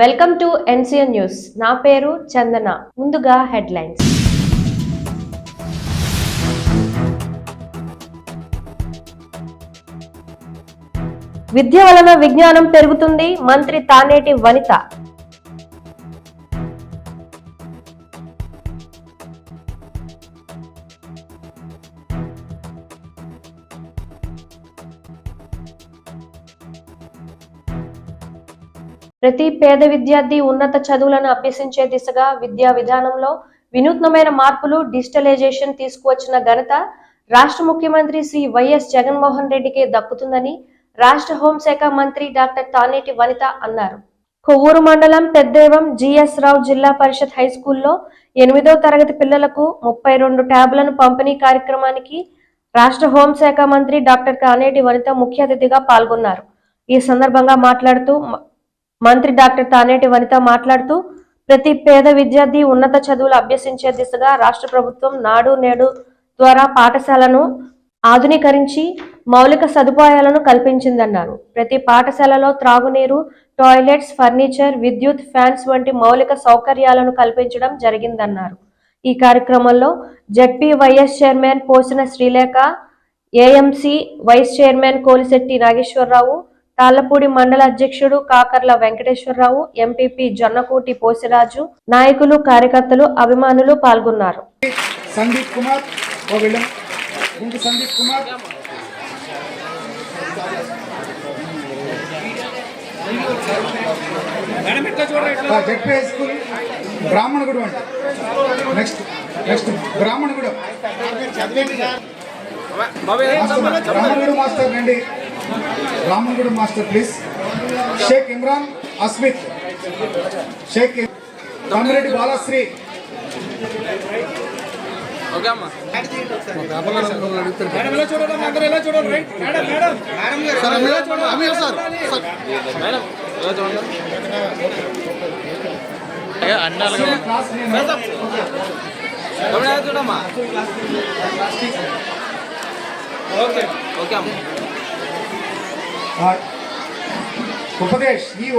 Welcome to NCN news. నా పేరు చందన. ముందుగా హెడ్లైన్స్. విద్య వలన విజ్ఞానం పెరుగుతుంది. మంత్రి తానేటి వనిత. ప్రతి పేద విద్యార్థి ఉన్నత చదువులను అభ్యసించే దిశగా విద్యా విధానంలో వినూత్నమైన మార్పులు, డిజిటలైజేషన్ తీసుకువచ్చిన ఘనత రాష్ట్ర ముఖ్యమంత్రి శ్రీ వైఎస్ జగన్మోహన్ రెడ్డికి దక్కుతుందని రాష్ట్ర హోంశాఖ మంత్రి డాక్టర్ తానేటి వనిత అన్నారు. కొవ్వూరు మండలం పెద్దేవం జిఎస్ రావు జిల్లా పరిషత్ హైస్కూల్లో 8వ తరగతి పిల్లలకు 32 ట్యాబ్లను పంపిణీ కార్యక్రమానికి రాష్ట్ర హోంశాఖ మంత్రి డాక్టర్ తానేటి వనిత ముఖ్య అతిథిగా పాల్గొన్నారు. ఈ సందర్భంగా మాట్లాడుతూ మంత్రి డాక్టర్ తానేటి వనిత మాట్లాడుతూ ప్రతి పేద విద్యార్థి ఉన్నత చదువులు అభ్యసించే దిశగా రాష్ట్ర ప్రభుత్వం నాడు నేడు ద్వారా పాఠశాలను ఆధునీకరించి మౌలిక సదుపాయాలను కల్పించిందన్నారు. ప్రతి పాఠశాలలో త్రాగునీరు, టాయిలెట్స్, ఫర్నిచర్, విద్యుత్, ఫ్యాన్స్ వంటి మౌలిక సౌకర్యాలను కల్పించడం జరిగిందన్నారు. ఈ కార్యక్రమంలో జెడ్పీవైఎస్ chairman Posina Srilekha, AMC vice chairman Kolisetti Nageswararao, Tallapudi మండల అధ్యక్షుడు కాకర్ల వెంకటేశ్వరరావు, ఎంపీపీ జొన్నకూటి పోసిరాజు, నాయకులు, కార్యకర్తలు, అభిమానులు పాల్గొన్నారు. Sandeep Kumar Sandeep Kumar ZP high school Brahmanaguda అండి. నెక్స్ట్ బ్రాహ్మణగూడ మాస్టర్ రండి. Ramanguda master please. షేక్ ఇమ్రాన్ అస్మిత్, షేక్ తమ్మిరెడ్డి బాలశ్రీ,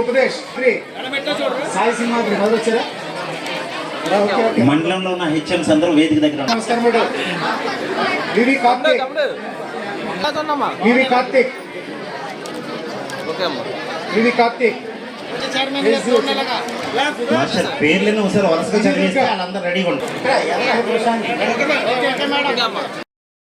ఉపదేశ్ సాయి సింహాద్రి వచ్చారా? మండలంలో ఉన్న హెచ్ఎంస్ అందరూ వేదిక దగ్గర. నమస్కారం మేడం. వివి కార్తిక్ మాస్టర్ పేర్లను ఒకసారి వరుసగా చదివేస్తే వాళ్ళందరూ రెడీగా ఉంటారు.